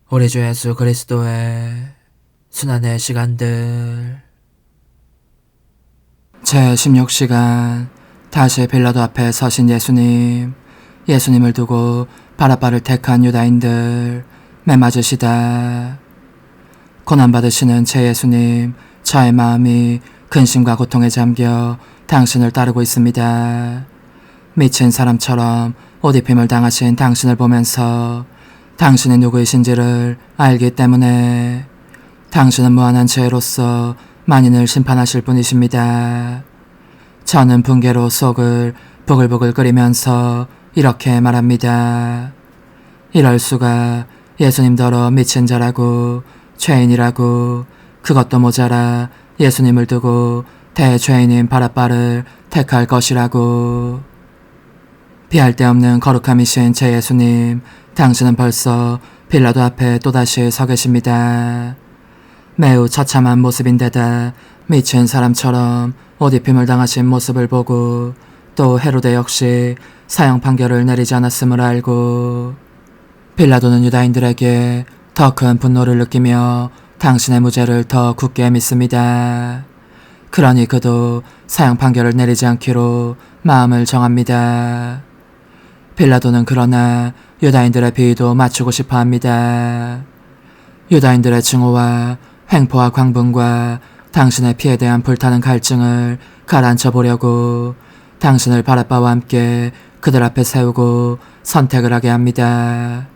우리 주 예수 그리스도의 순환의 시간들. 제16시간. 다시 빌라도 앞에 서신 예수님. 예수님을 두고 바라바를 택한 유다인들 매맞으시다. 고난받으시는 제 예수님, 저의 마음이 근심과 고통에 잠겨 당신을 따르고 있습니다. 미친 사람처럼 옷 입힘을 당하신 당신을 보면서 당신이 누구이신지를 알기 때문에 당신은 무한한 죄로서 만인을 심판하실 분이십니다. 저는 붕괴로 속을 부글부글 끓이면서 이렇게 말합니다. 이럴 수가, 예수님더러 미친 자라고 죄인이라고, 그것도 모자라 예수님을 두고 대죄인인 바라바를 택할 것이라고. 비할 데 없는 거룩함이신 제 예수님, 당신은 벌써 빌라도 앞에 또다시 서 계십니다. 매우 처참한 모습인데다 미친 사람처럼 옷 입힘을 당하신 모습을 보고 또 헤로데 역시 사형 판결을 내리지 않았음을 알고 빌라도는 유다인들에게 더 큰 분노를 느끼며 당신의 무죄를 더 굳게 믿습니다. 그러니 그도 사형 판결을 내리지 않기로 마음을 정합니다. 빌라도는 그러나 유다인들의 비위도 맞추고 싶어 합니다. 유다인들의 증오와 횡포와 광분과 당신의 피에 대한 불타는 갈증을 가라앉혀 보려고 당신을 바라바와 함께 그들 앞에 세우고 선택을 하게 합니다.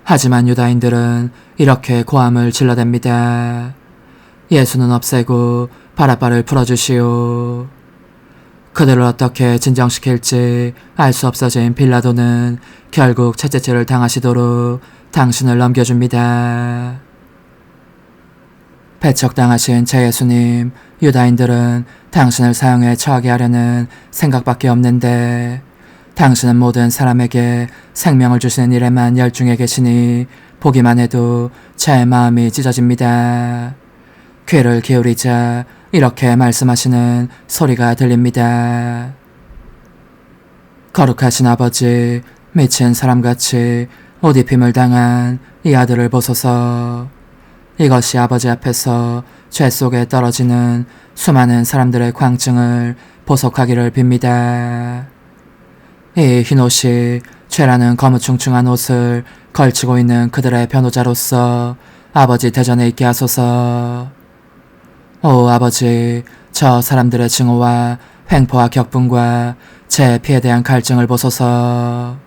하지만 유다인들은 이렇게 고함을 질러댑니다. 예수는 없애고 바라바를 풀어주시오. 그들을 어떻게 진정시킬지 알 수 없어진 빌라도는 결국 채찍질을 당하시도록 당신을 넘겨줍니다. 배척당하신 제 예수님, 유다인들은 당신을 사형에 처하게 하려는 생각밖에 없는데 당신은 모든 사람에게 생명을 주시는 일에만 열중해 계시니 보기만 해도 제 마음이 찢어집니다. 귀를 기울이자 이렇게 말씀하시는 소리가 들립니다. 거룩하신 아버지, 미친 사람같이 옷 입힘을 당한 이 아들을 보소서. 이것이 아버지 앞에서 죄 속에 떨어지는 수많은 사람들의 광증을 보속하기를 빕니다. 이 흰옷이 죄라는 거무충충한 옷을 걸치고 있는 그들의 변호자로서 아버지 대전에 있게 하소서. 오 아버지, 저 사람들의 증오와 횡포와 격분과 제 피에 대한 갈증을 보소서.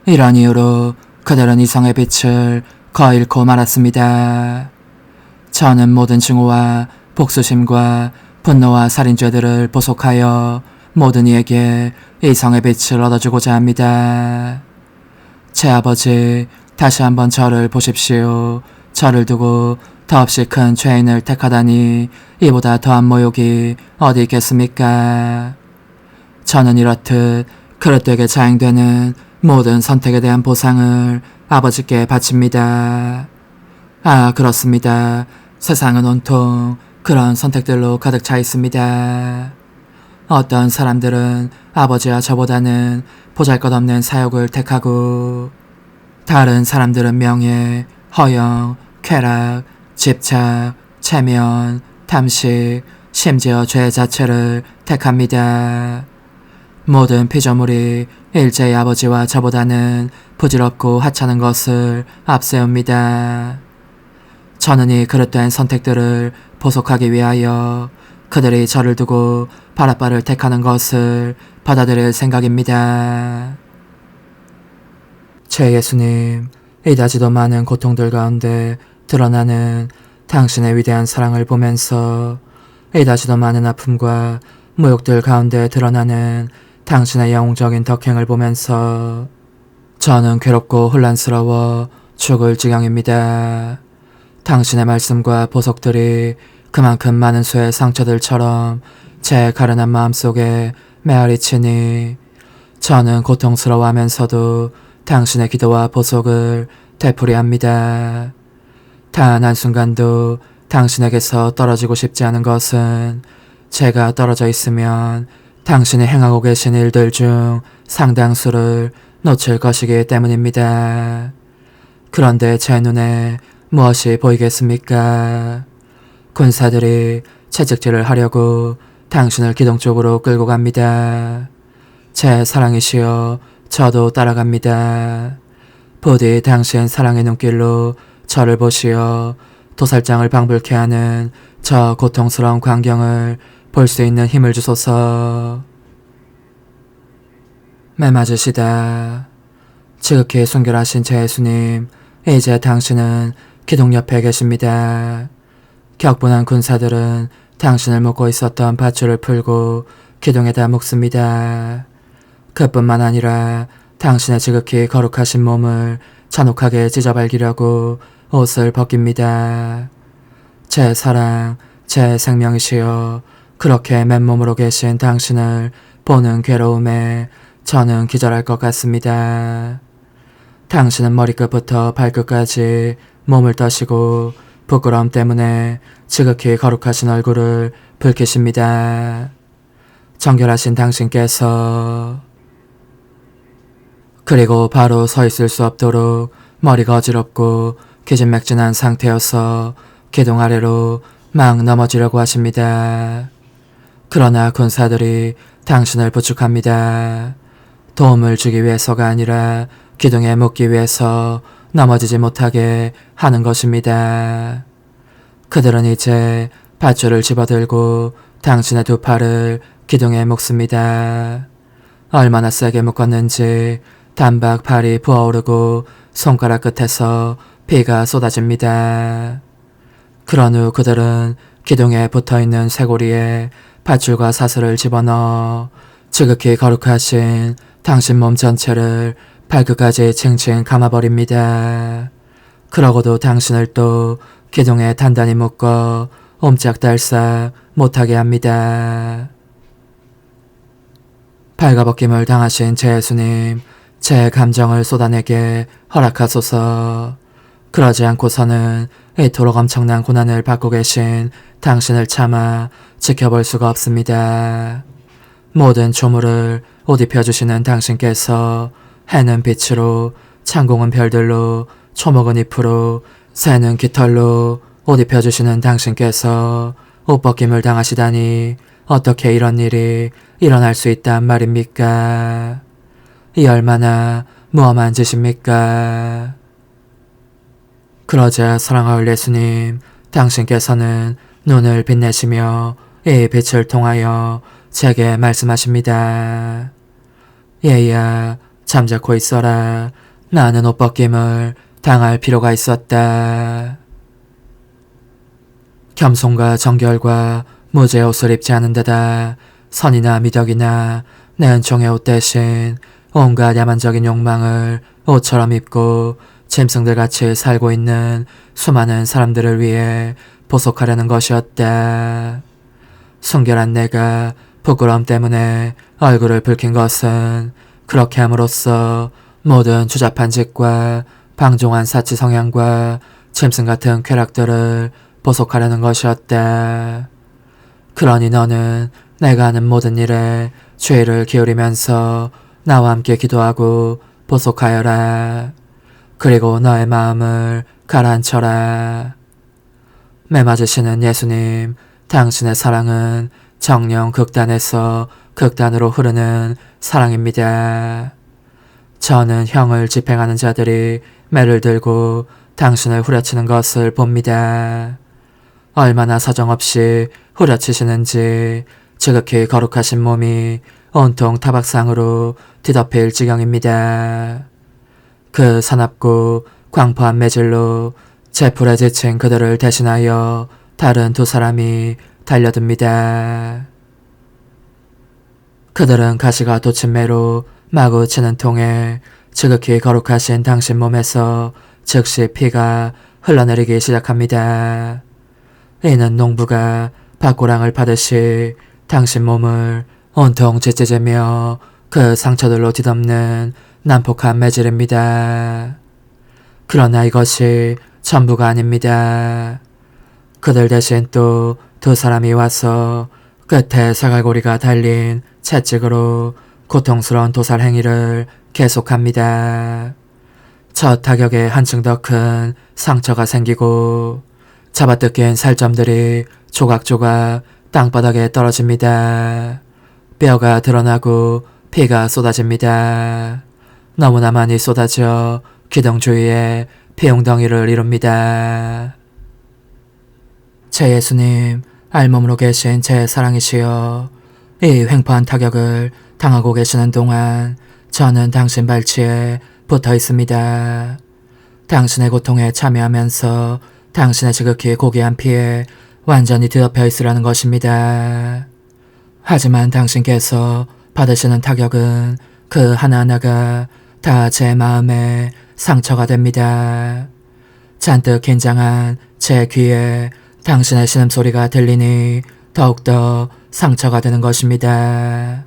이런 이유로 그들은 이성의 빛을 거의 잃고 말았습니다. 저는 모든 증오와 복수심과 분노와 살인죄들을 보속하여 모든 이에게 이성의 빛을 얻어주고자 합니다. 제 아버지, 다시 한번 저를 보십시오. 저를 두고 더없이 큰 죄인을 택하다니 이보다 더한 모욕이 어디 있겠습니까? 저는 이렇듯 그릇되게 자행되는 모든 선택에 대한 보상을 아버지께 바칩니다. 아, 그렇습니다. 세상은 온통 그런 선택들로 가득 차 있습니다. 어떤 사람들은 아버지와 저보다는 보잘것없는 사욕을 택하고 다른 사람들은 명예, 허영, 쾌락, 집착, 체면, 탐식, 심지어 죄 자체를 택합니다. 모든 피조물이 일제히 아버지와 저보다는 부질없고 하찮은 것을 앞세웁니다. 저는 이 그릇된 선택들을 보속하기 위하여 그들이 저를 두고 바라바를 택하는 것을 받아들일 생각입니다. 제 예수님, 이다지도 많은 고통들 가운데 드러나는 당신의 위대한 사랑을 보면서 이다지도 많은 아픔과 모욕들 가운데 드러나는 당신의 영웅적인 덕행을 보면서 저는 괴롭고 혼란스러워 죽을 지경입니다. 당신의 말씀과 보석들이 그만큼 많은 수의 상처들처럼 제 가련한 마음속에 메아리 치니 저는 고통스러워하면서도 당신의 기도와 보석을 되풀이합니다. 단 한순간도 당신에게서 떨어지고 싶지 않은 것은 제가 떨어져 있으면 당신이 행하고 계신 일들 중 상당수를 놓칠 것이기 때문입니다. 그런데 제 눈에 무엇이 보이겠습니까? 군사들이 채찍질을 하려고 당신을 기둥 쪽으로 끌고 갑니다. 제 사랑이시여, 저도 따라갑니다. 부디 당신 사랑의 눈길로 저를 보시어 도살장을 방불케 하는 저 고통스러운 광경을 볼 수 있는 힘을 주소서. 매맞으시다. 지극히 순결하신 제 예수님, 이제 당신은 기둥 옆에 계십니다. 격분한 군사들은 당신을 묶고 있었던 밧줄을 풀고 기둥에다 묶습니다. 그뿐만 아니라 당신의 지극히 거룩하신 몸을 잔혹하게 찢어발기려고 옷을 벗깁니다. 제 사랑, 제 생명이시여, 그렇게 맨몸으로 계신 당신을 보는 괴로움에 저는 기절할 것 같습니다. 당신은 머리끝부터 발끝까지 몸을 떠시고 부끄러움 때문에 지극히 거룩하신 얼굴을 붉히십니다. 정결하신 당신께서 그리고 바로 서 있을 수 없도록 머리가 어지럽고 기진맥진한 상태여서 기둥 아래로 막 넘어지려고 하십니다. 그러나 군사들이 당신을 부축합니다. 도움을 주기 위해서가 아니라 기둥에 묶기 위해서 넘어지지 못하게 하는 것입니다. 그들은 이제 밧줄을 집어들고 당신의 두 팔을 기둥에 묶습니다. 얼마나 세게 묶었는지 단박 팔이 부어오르고 손가락 끝에서 피가 쏟아집니다. 그런 후 그들은 기둥에 붙어있는 쇠고리에 밧줄과 사슬을 집어넣어 지극히 거룩하신 당신 몸 전체를 발끝까지 칭칭 감아버립니다. 그러고도 당신을 또 기둥에 단단히 묶어 옴짝달싹 못하게 합니다. 발가벗김을 당하신 제 예수님, 제 감정을 쏟아내게 허락하소서. 그러지 않고서는 이토록 엄청난 고난을 받고 계신 당신을 차마 지켜볼 수가 없습니다. 모든 조물을 옷 입혀주시는 당신께서 해는 빛으로, 창공은 별들로, 초목은 잎으로, 새는 깃털로 옷 입혀주시는 당신께서 옷 벗김을 당하시다니 어떻게 이런 일이 일어날 수 있단 말입니까? 이 얼마나 무엄한 짓입니까? 그러자 사랑하올 예수님, 당신께서는 눈을 빛내시며 이 빛을 통하여 제게 말씀하십니다. 얘야, 잠자코 있어라. 나는 옷 벗김을 당할 필요가 있었다. 겸손과 정결과 무죄의 옷을 입지 않은 데다 선이나 미덕이나 내 은총의 옷 대신 온갖 야만적인 욕망을 옷처럼 입고 짐승들같이 살고 있는 수많은 사람들을 위해 보속하려는 것이었다. 순결한 내가 부끄러움 때문에 얼굴을 붉힌 것은 그렇게 함으로써 모든 추잡한 짓과 방종한 사치 성향과 짐승 같은 쾌락들을 보속하려는 것이었다. 그러니 너는 내가 하는 모든 일에 주의를 기울이면서 나와 함께 기도하고 보속하여라. 그리고 너의 마음을 가라앉혀라. 매맞으시는 예수님, 당신의 사랑은 정령 극단에서 극단으로 흐르는 사랑입니다. 저는 형을 집행하는 자들이 매를 들고 당신을 후려치는 것을 봅니다. 얼마나 사정없이 후려치시는지 지극히 거룩하신 몸이 온통 타박상으로 뒤덮일 지경입니다. 그 사납고 광포한 매질로 제풀에 지친 그들을 대신하여 다른 두 사람이 달려듭니다. 그들은 가시가 돋친 매로 마구 치는 통에 지극히 거룩하신 당신 몸에서 즉시 피가 흘러내리기 시작합니다. 이는 농부가 밭고랑을 파듯이 당신 몸을 온통 찢찢으며 그 상처들로 뒤덮는 난폭한 매질입니다. 그러나 이것이 전부가 아닙니다. 그들 대신 또 두 사람이 와서 끝에 사갈고리가 달린 채찍으로 고통스러운 도살 행위를 계속합니다. 첫 타격에 한층 더 큰 상처가 생기고 잡아뜯긴 살점들이 조각조각 땅바닥에 떨어집니다. 뼈가 드러나고 피가 쏟아집니다. 너무나 많이 쏟아져 기둥 주위에 피용덩이를 이룹니다. 제 예수님, 알몸으로 계신 제 사랑이시여, 이 횡포한 타격을 당하고 계시는 동안 저는 당신 발치에 붙어 있습니다. 당신의 고통에 참여하면서 당신의 지극히 고귀한 피에 완전히 뒤덮여 있으라는 것입니다. 하지만 당신께서 받으시는 타격은 그 하나하나가 다 제 마음에 상처가 됩니다. 잔뜩 긴장한 제 귀에 당신의 신음소리가 들리니 더욱더 상처가 되는 것입니다.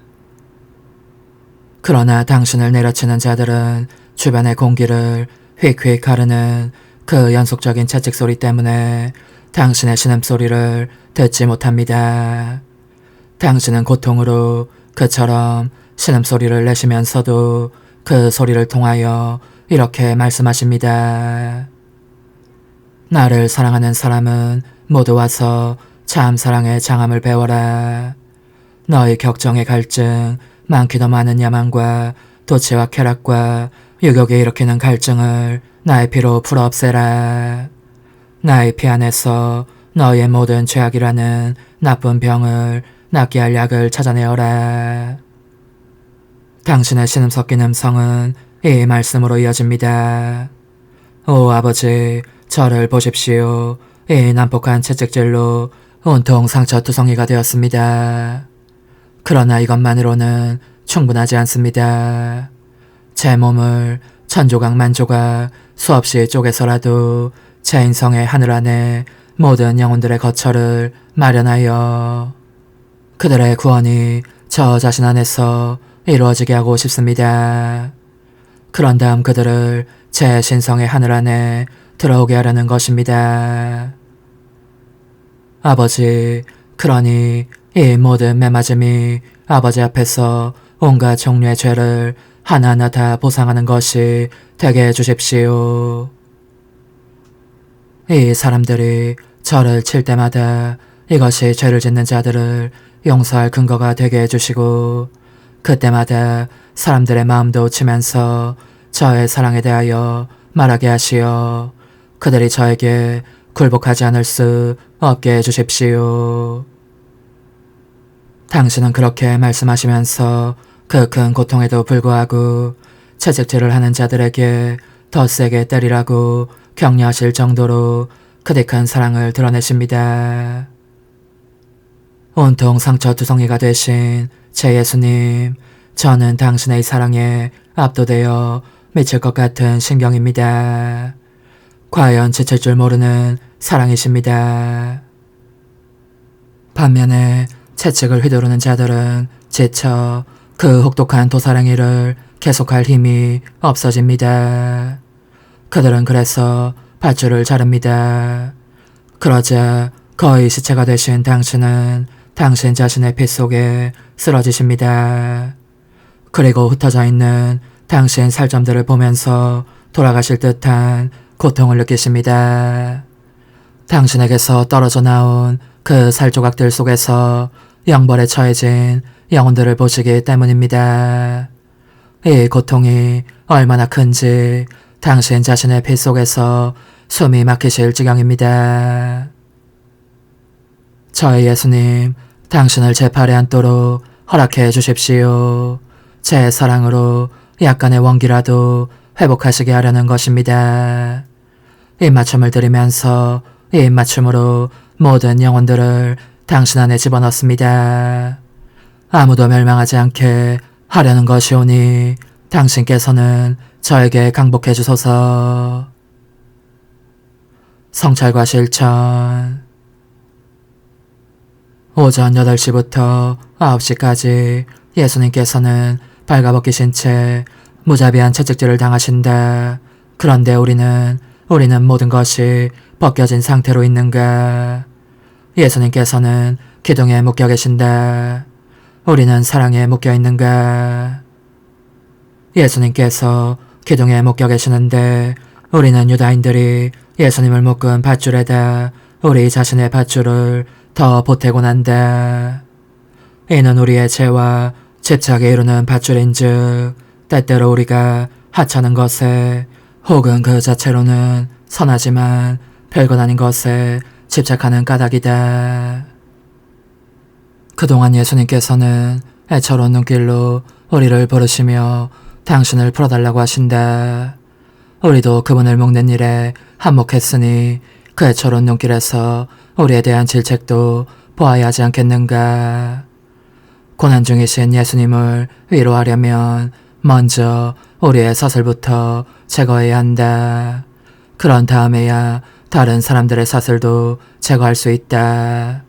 그러나 당신을 내려치는 자들은 주변의 공기를 휙휙 가르는 그 연속적인 채찍 소리 때문에 당신의 신음소리를 듣지 못합니다. 당신은 고통으로 그처럼 신음소리를 내시면서도 그 소리를 통하여 이렇게 말씀하십니다. 나를 사랑하는 사람은 모두 와서 참 사랑의 장함을 배워라. 너희 격정의 갈증, 많기도 많은 야망과 도취와 쾌락과 유욕이 일으키는 갈증을 나의 피로 풀어 없애라. 나의 피 안에서 너희의 모든 죄악이라는 나쁜 병을 낫게 할 약을 찾아내어라. 당신의 신음 섞인 음성은 이 말씀으로 이어집니다. 오 아버지, 저를 보십시오. 이 난폭한 채찍질로 온통 상처투성이가 되었습니다. 그러나 이것만으로는 충분하지 않습니다. 제 몸을 천조각 만조각 수없이 쪼개서라도 제 인성의 하늘 안에 모든 영혼들의 거처를 마련하여 그들의 구원이 저 자신 안에서 이루어지게 하고 싶습니다. 그런 다음 그들을 제 신성의 하늘 안에 들어오게 하려는 것입니다. 아버지, 그러니 이 모든 매맞음이 아버지 앞에서 온갖 종류의 죄를 하나하나 다 보상하는 것이 되게 해주십시오. 이 사람들이 저를 칠 때마다 이것이 죄를 짓는 자들을 용서할 근거가 되게 해주시고 그때마다 사람들의 마음도 치면서 저의 사랑에 대하여 말하게 하시어 그들이 저에게 굴복하지 않을 수 없게 해주십시오. 당신은 그렇게 말씀하시면서 그 큰 고통에도 불구하고 채찍질을 하는 자들에게 더 세게 때리라고 격려하실 정도로 그리 큰 사랑을 드러내십니다. 온통 상처투성이가 되신 제 예수님, 저는 당신의 사랑에 압도되어 미칠 것 같은 심경입니다. 과연 지칠 줄 모르는 사랑이십니다. 반면에 채찍을 휘두르는 자들은 지쳐 그 혹독한 도사랑이를 계속할 힘이 없어집니다. 그들은 그래서 밧줄을 자릅니다. 그러자 거의 시체가 되신 당신은 당신 자신의 피 속에 쓰러지십니다. 그리고 흩어져 있는 당신 살점들을 보면서 돌아가실 듯한 고통을 느끼십니다. 당신에게서 떨어져 나온 그 살조각들 속에서 영벌에 처해진 영혼들을 보시기 때문입니다. 이 고통이 얼마나 큰지 당신 자신의 피 속에서 숨이 막히실 지경입니다. 저의 예수님, 당신을 제 팔에 안도록 허락해 주십시오. 제 사랑으로 약간의 원기라도 회복하시게 하려는 것입니다. 입맞춤을 드리면서 이 입맞춤으로 모든 영혼들을 당신 안에 집어넣습니다. 아무도 멸망하지 않게 하려는 것이오니 당신께서는 저에게 강복해 주소서. 성찰과 실천. 오전 8시부터 9시까지 예수님께서는 발가벗기신 채 무자비한 채찍질을 당하신다. 그런데 우리는 모든 것이 벗겨진 상태로 있는가? 예수님께서는 기둥에 묶여 계신다. 우리는 사랑에 묶여 있는가? 예수님께서 기둥에 묶여 계시는데 우리는 유다인들이 예수님을 묶은 밧줄에다 우리 자신의 밧줄을 더 보태곤 한다. 이는 우리의 죄와 집착에 이루는 밧줄인즉 때때로 우리가 하찮은 것에 혹은 그 자체로는 선하지만 별것 아닌 것에 집착하는 까닭이다. 그동안 예수님께서는 애처로운 눈길로 우리를 부르시며 당신을 풀어달라고 하신다. 우리도 그분을 묶는 일에 한몫했으니 그 애처로운 눈길에서 우리에 대한 질책도 보아야 하지 않겠는가. 고난 중이신 예수님을 위로하려면 먼저 우리의 사슬부터 제거해야 한다. 그런 다음에야 다른 사람들의 사슬도 제거할 수 있다.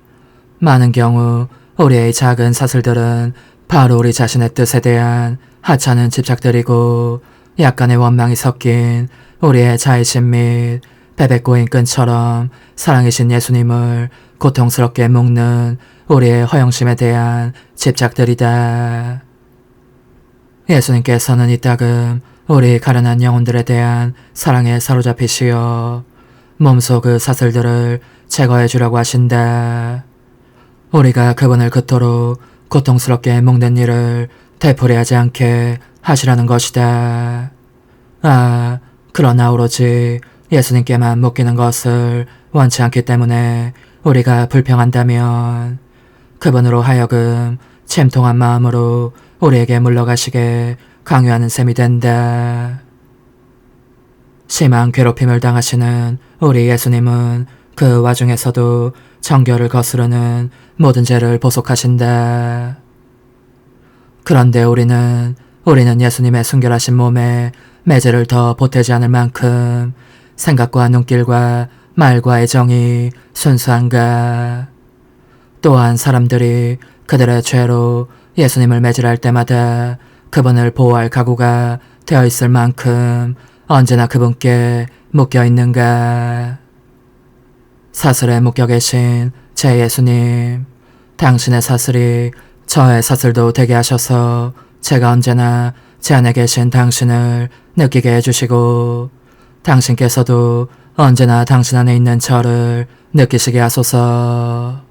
많은 경우 우리의 작은 사슬들은 바로 우리 자신의 뜻에 대한 하찮은 집착들이고 약간의 원망이 섞인 우리의 자의심 및 베베꼬인 끈처럼 사랑이신 예수님을 고통스럽게 묶는 우리의 허영심에 대한 집착들이다. 예수님께서는 이따금 우리 가련한 영혼들에 대한 사랑에 사로잡히시어 몸소 그 사슬들을 제거해 주려고 하신다. 우리가 그분을 그토록 고통스럽게 묶는 일을 되풀이하지 않게 하시라는 것이다. 그러나 오로지 예수님께만 묶이는 것을 원치 않기 때문에 우리가 불평한다면 그분으로 하여금 침통한 마음으로 우리에게 물러가시게 강요하는 셈이 된다. 심한 괴롭힘을 당하시는 우리 예수님은 그 와중에서도 정결을 거스르는 모든 죄를 보속하신다. 그런데 우리는 예수님의 순결하신 몸에 매제를 더 보태지 않을 만큼 생각과 눈길과 말과 애정이 순수한가. 또한 사람들이 그들의 죄로 예수님을 매질할 때마다 그분을 보호할 각오가 되어 있을 만큼 언제나 그분께 묶여 있는가. 사슬에 묶여 계신 제 예수님, 당신의 사슬이 저의 사슬도 되게 하셔서 제가 언제나 제 안에 계신 당신을 느끼게 해주시고 당신께서도 언제나 당신 안에 있는 저를 느끼시게 하소서.